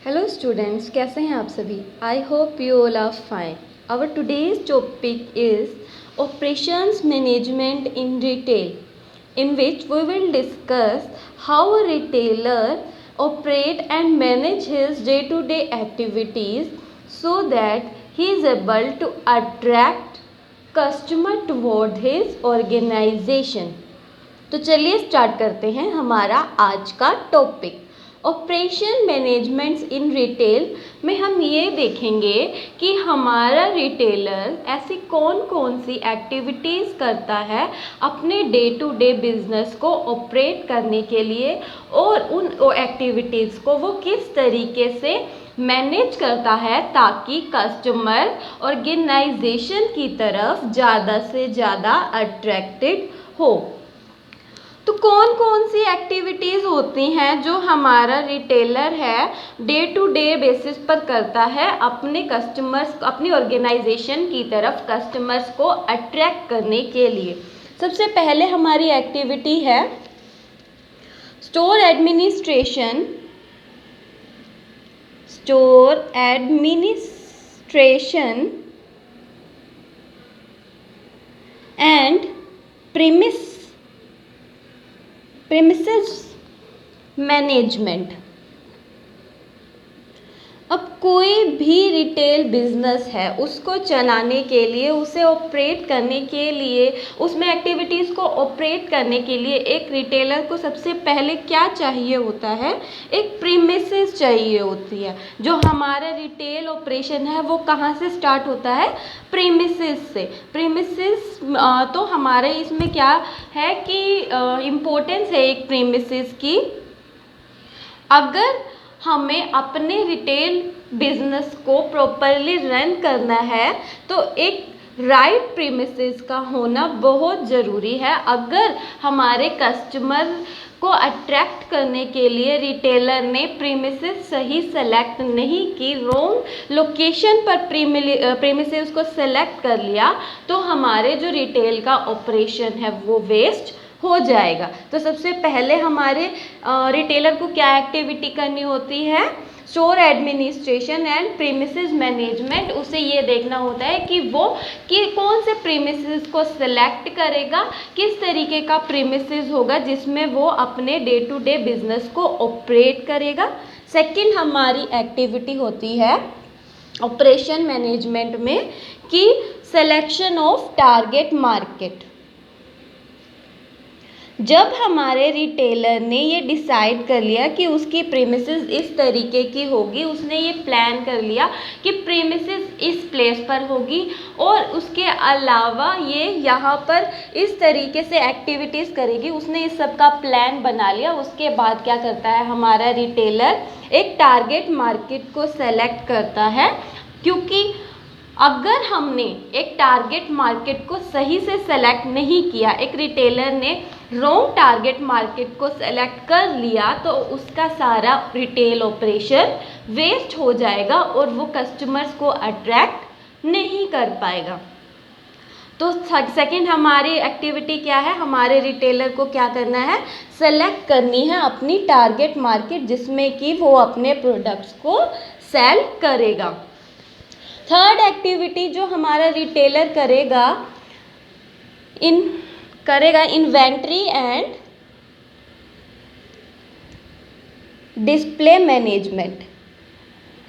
Hello students, कैसे हैं आप सभी? I hope you all are fine. Our today's topic is operations management in retail, in which we will discuss how a retailer operate and manage his day-to-day activities so that he is able to attract customer toward his organization. तो चलिए start करते हैं हमारा आज का topic. Operation managements in retail में हम ये देखेंगे कि हमारा रिटेलर ऐसी कौन कौन सी एक्टिविटीज़ करता है अपने डे टू डे बिजनेस को ऑपरेट करने के लिए, और उन एक्टिविटीज़ को वो किस तरीके से मैनेज करता है ताकि कस्टमर ऑर्गेनाइजेशन की तरफ ज़्यादा से ज़्यादा अट्रैक्टेड हो. तो कौन कौन सी एक्टिविटीज़ होती हैं जो हमारा रिटेलर है डे टू डे बेसिस पर करता है अपने कस्टमर्स, अपनी ऑर्गेनाइजेशन की तरफ कस्टमर्स को अट्रैक्ट करने के लिए. सबसे पहले हमारी एक्टिविटी है store administration. Store administration and premises management. अब कोई भी रिटेल बिजनेस है, उसको चलाने के लिए, उसे ऑपरेट करने के लिए, उसमें एक्टिविटीज़ को ऑपरेट करने के लिए एक रिटेलर को सबसे पहले क्या चाहिए होता है? एक प्रीमिसेस चाहिए होती है. जो हमारा रिटेल ऑपरेशन है वो कहाँ से स्टार्ट होता है? प्रीमिसेस से. प्रीमिसेस तो हमारे इसमें क्या है कि इम्पोर्टेंस है एक प्रीमिसेस की. अगर हमें अपने रिटेल बिजनेस को प्रॉपरली रन करना है तो एक राइट प्रीमिसेस का होना बहुत ज़रूरी है. अगर हमारे कस्टमर को अट्रैक्ट करने के लिए रिटेलर ने प्रीमिसेस सही सेलेक्ट नहीं की, रॉन्ग लोकेशन पर प्रीमिसेस को सेलेक्ट कर लिया, तो हमारे जो रिटेल का ऑपरेशन है वो वेस्ट हो जाएगा. तो सबसे पहले हमारे रिटेलर को क्या एक्टिविटी करनी होती है? Store administration and premises management. उसे ये देखना होता है कि वो कौन से प्रीमिसेस को सिलेक्ट करेगा, किस तरीके का प्रीमिसेस होगा जिसमें वो अपने डे टू डे बिजनेस को ऑपरेट करेगा. सेकंड हमारी एक्टिविटी होती है ऑपरेशन मैनेजमेंट में कि सिलेक्शन ऑफ टारगेट मार्केट. जब हमारे रिटेलर ने ये डिसाइड कर लिया कि उसकी प्रीमिसेस इस तरीके की होगी, उसने ये प्लान कर लिया कि प्रीमिसेस इस प्लेस पर होगी और उसके अलावा ये यहाँ पर इस तरीके से एक्टिविटीज़ करेगी, उसने इस सब का प्लान बना लिया. उसके बाद क्या करता है हमारा रिटेलर? एक टारगेट मार्केट को सेलेक्ट करता है, क्योंकि अगर हमने एक टारगेट मार्केट को सही से सेलेक्ट नहीं किया, एक रिटेलर ने रॉन्ग टारगेट मार्केट को सेलेक्ट कर लिया, तो उसका सारा रिटेल ऑपरेशन वेस्ट हो जाएगा और वो कस्टमर्स को अट्रैक्ट नहीं कर पाएगा. तो सेकंड हमारी एक्टिविटी क्या है? हमारे रिटेलर को क्या करना है? सेलेक्ट करनी है अपनी टारगेट मार्केट जिसमें कि वो अपने प्रोडक्ट्स को सेल करेगा. थर्ड एक्टिविटी जो हमारा रिटेलर करेगा इन्वेंट्री एंड डिस्प्ले मैनेजमेंट.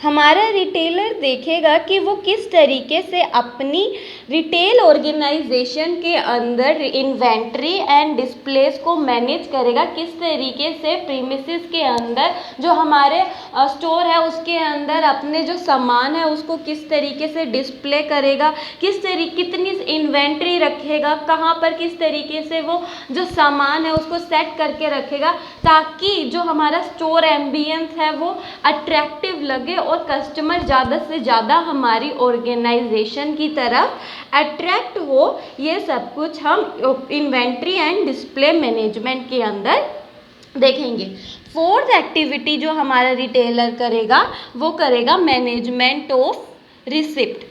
हमारा रिटेलर देखेगा कि वो किस तरीके से अपनी रिटेल ऑर्गेनाइजेशन के अंदर इन्वेंट्री एंड डिस्प्लेस को मैनेज करेगा, किस तरीके से प्रीमिसेस के अंदर जो हमारे स्टोर है उसके अंदर अपने जो सामान है उसको किस तरीके से डिस्प्ले करेगा, कितनी इन्वेंट्री रखेगा, कहाँ पर किस तरीके से वो जो सामान है उसको सेट करके रखेगा, ताकि जो हमारा स्टोर एम्बियंस है वो अट्रैक्टिव लगे और कस्टमर ज़्यादा से ज़्यादा हमारी ऑर्गेनाइजेशन की तरफ अट्रैक्ट हो. ये सब कुछ हम इन्वेंट्री एंड डिस्प्ले मैनेजमेंट के अंदर देखेंगे. फोर्थ एक्टिविटी जो हमारा रिटेलर करेगा वो करेगा management of receipt.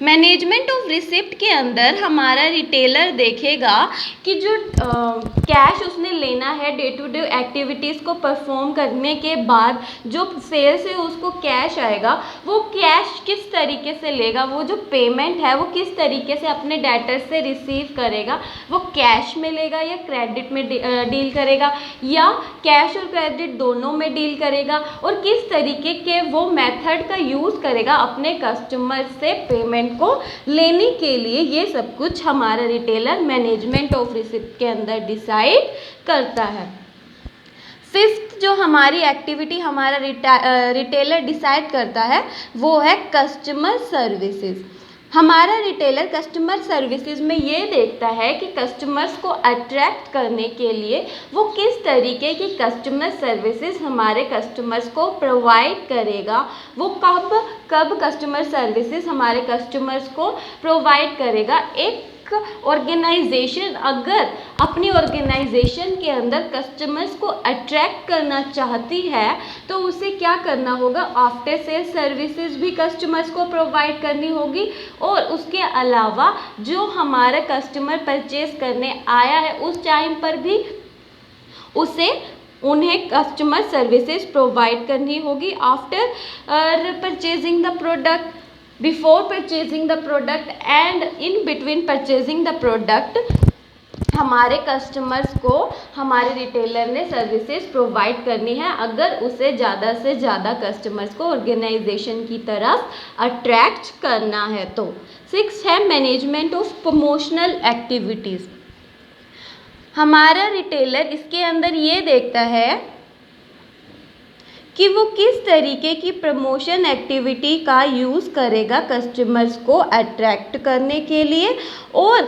Management of receipt के अंदर हमारा रिटेलर देखेगा कि जो कैश उसने लेना है डे टू डे एक्टिविटीज़ को परफॉर्म करने के बाद जो सेल से उसको कैश आएगा, वो कैश किस तरीके से लेगा, वो जो पेमेंट है वो किस तरीके से अपने डेटर से रिसीव करेगा, वो कैश में लेगा या क्रेडिट में डील करेगा या कैश और क्रेडिट दोनों में डील करेगा, और किस तरीके के वो मेथड का यूज़ करेगा अपने कस्टमर से पेमेंट को लेने के लिए। ये सब कुछ हमारा रिटेलर मैनेजमेंट ऑफ रिसिप्ट के अंदर डिसाइड करता है। फिफ्थ जो हमारी एक्टिविटी हमारा रिटेलर डिसाइड करता है वो है कस्टमर सर्विसेज। हमारा रिटेलर कस्टमर सर्विसेज में ये देखता है कि कस्टमर्स को अट्रैक्ट करने के लिए वो किस तरीके की कस्टमर सर्विसेज हमारे कस्टमर्स को प्रोवाइड करेगा, वो कब कस्टमर सर्विसेज हमारे कस्टमर्स को प्रोवाइड करेगा। एक ऑर्गेनाइजेशन अगर अपनी ऑर्गेनाइजेशन के अंदर कस्टमर्स को अट्रैक्ट करना चाहती है तो उसे क्या करना होगा, आफ्टर सेल सर्विसेज भी कस्टमर्स को प्रोवाइड करनी होगी, और उसके अलावा जो हमारा कस्टमर परचेज करने आया है उस टाइम पर भी उसे उन्हें कस्टमर सर्विसेज प्रोवाइड करनी होगी। After purchasing the product, before purchasing the product and in between purchasing the product, हमारे कस्टमर्स को हमारे रिटेलर ने सर्विसेज प्रोवाइड करनी है अगर उसे ज़्यादा से ज़्यादा कस्टमर्स को ऑर्गेनाइजेशन की तरफ अट्रैक्ट करना है तो। 6 है मैनेजमेंट ऑफ प्रमोशनल एक्टिविटीज़। हमारा रिटेलर इसके अंदर ये देखता है कि वो किस तरीके की प्रमोशन एक्टिविटी का यूज़ करेगा कस्टमर्स को अट्रैक्ट करने के लिए, और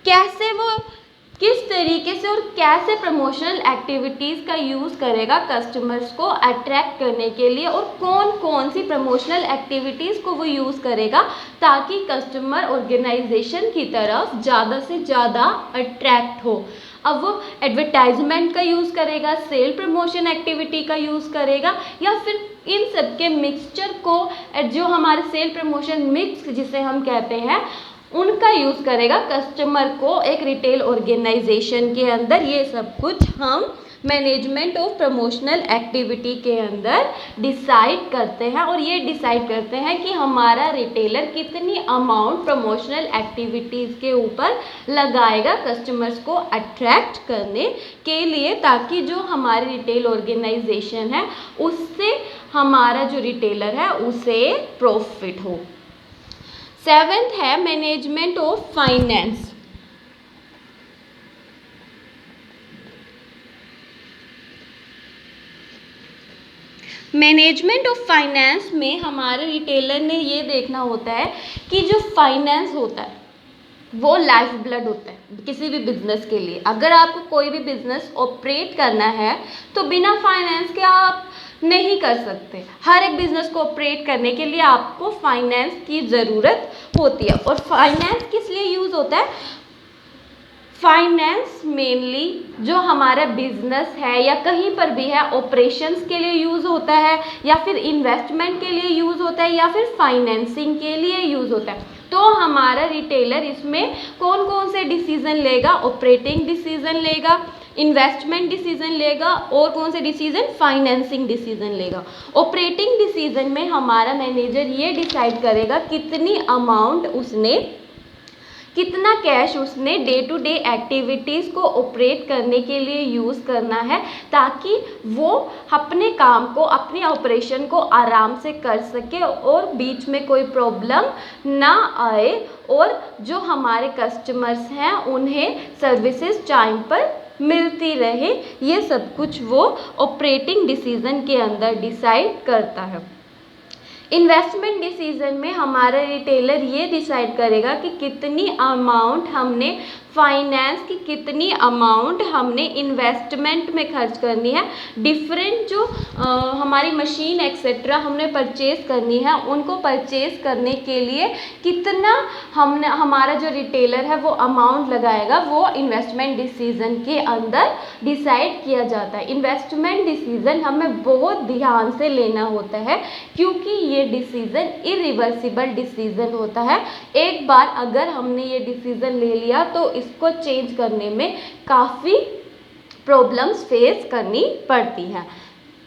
कैसे वो किस तरीके से और कैसे प्रमोशनल एक्टिविटीज़ का यूज़ करेगा कस्टमर्स को अट्रैक्ट करने के लिए, और कौन कौन सी प्रमोशनल एक्टिविटीज़ को वो यूज़ करेगा ताकि कस्टमर ऑर्गेनाइजेशन की तरफ ज़्यादा से ज़्यादा अट्रैक्ट हो। अब वो एडवर्टाइजमेंट का यूज़ करेगा, सेल प्रमोशन एक्टिविटी का यूज़ करेगा, या फिर इन सब के मिक्सचर को, जो हमारे सेल प्रमोशन मिक्स जिसे हम कहते हैं, उनका यूज़ करेगा कस्टमर को एक रिटेल ऑर्गेनाइजेशन के अंदर। ये सब कुछ हम मैनेजमेंट ऑफ प्रमोशनल एक्टिविटी के अंदर डिसाइड करते हैं, और ये डिसाइड करते हैं कि हमारा रिटेलर कितनी अमाउंट प्रमोशनल एक्टिविटीज़ के ऊपर लगाएगा कस्टमर्स को अट्रैक्ट करने के लिए, ताकि जो हमारी रिटेल ऑर्गेनाइजेशन है उससे हमारा जो रिटेलर है उसे प्रॉफिट हो। 7th है management of finance. Management of finance में हमारे रिटेलर ने ये देखना होता है कि जो फाइनेंस होता है वो लाइफ ब्लड होता है किसी भी बिजनेस के लिए। अगर आपको कोई भी बिजनेस ऑपरेट करना है तो बिना फाइनेंस के आप नहीं कर सकते। हर एक बिजनेस को ऑपरेट करने के लिए आपको फाइनेंस की ज़रूरत होती है। और फाइनेंस किस लिए यूज़ होता है? फाइनेंस मेनली जो हमारा बिजनेस है या कहीं पर भी है, ऑपरेशंस के लिए यूज़ होता है, या फिर इन्वेस्टमेंट के लिए यूज़ होता है, या फिर फाइनेंसिंग के लिए यूज़ होता है। तो हमारा रिटेलर इसमें कौन कौन से डिसीज़न लेगा? ऑपरेटिंग डिसीज़न लेगा, इन्वेस्टमेंट डिसीज़न लेगा, और कौन से डिसीज़न? फाइनेंसिंग डिसीज़न लेगा। ऑपरेटिंग डिसीज़न में हमारा मैनेजर ये डिसाइड करेगा कितनी अमाउंट उसने, कितना कैश उसने डे टू डे एक्टिविटीज़ को ऑपरेट करने के लिए यूज़ करना है, ताकि वो अपने काम को, अपने ऑपरेशन को आराम से कर सके और बीच में कोई प्रॉब्लम ना आए, और जो हमारे कस्टमर्स हैं उन्हें सर्विसेज टाइम पर मिलती रहे। ये सब कुछ वो ऑपरेटिंग डिसीज़न के अंदर डिसाइड करता है। इन्वेस्टमेंट डिसीज़न में हमारा रिटेलर ये डिसाइड करेगा कि कितनी अमाउंट हमने फाइनेंस की कितनी अमाउंट हमने इन्वेस्टमेंट में खर्च करनी है, डिफरेंट जो हमारी मशीन एक्सेट्रा हमने परचेज करनी है, उनको परचेज करने के लिए कितना हमने हमारा जो रिटेलर है वो अमाउंट लगाएगा, वो इन्वेस्टमेंट डिसीजन के अंदर डिसाइड किया जाता है। इन्वेस्टमेंट डिसीजन हमें बहुत ध्यान से लेना होता है, क्योंकि ये डिसीजन इरिवर्सिबल डिसीजन होता है। एक बार अगर हमने ये डिसीजन ले लिया तो इसको चेंज करने में काफ़ी प्रॉब्लम्स फेस करनी पड़ती हैं।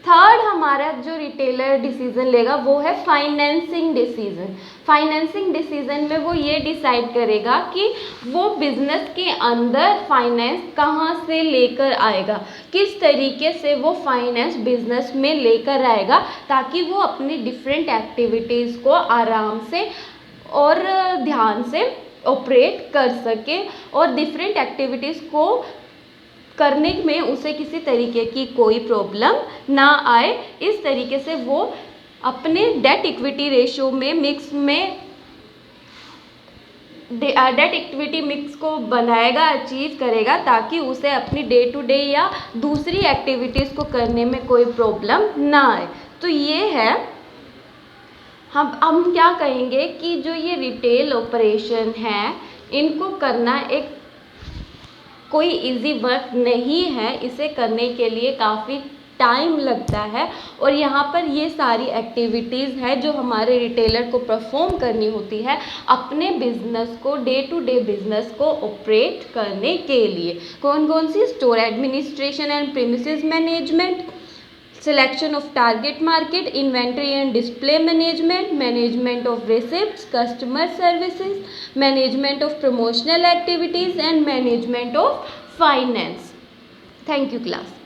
थर्ड हमारा जो रिटेलर डिसीजन लेगा वो है फाइनेंसिंग डिसीजन। फाइनेंसिंग डिसीजन में वो ये डिसाइड करेगा कि वो बिजनेस के अंदर फाइनेंस कहाँ से लेकर आएगा, किस तरीके से वो फाइनेंस बिजनेस में लेकर आएगा, ताकि वो अपनी डिफरेंट एक्टिविटीज़ को आराम से और ध्यान से ऑपरेट कर सके और डिफरेंट एक्टिविटीज़ को करने में उसे किसी तरीके की कोई प्रॉब्लम ना आए। इस तरीके से वो अपने डेट इक्विटी रेशियो में डेट इक्विटी मिक्स को बनाएगा, अचीव करेगा, ताकि उसे अपनी डे टू डे या दूसरी एक्टिविटीज़ को करने में कोई प्रॉब्लम ना आए। तो ये है, हम क्या कहेंगे कि जो ये रिटेल ऑपरेशन है इनको करना एक कोई इजी वर्क नहीं है, इसे करने के लिए काफ़ी टाइम लगता है और यहाँ पर ये सारी एक्टिविटीज़ है जो हमारे रिटेलर को परफॉर्म करनी होती है अपने बिजनेस को, डे टू डे बिजनेस को ऑपरेट करने के लिए। कौन कौन सी? Store administration and premises management, selection of target market, inventory and display management, management of receipts, customer services, management of promotional activities and management of finance. Thank you class.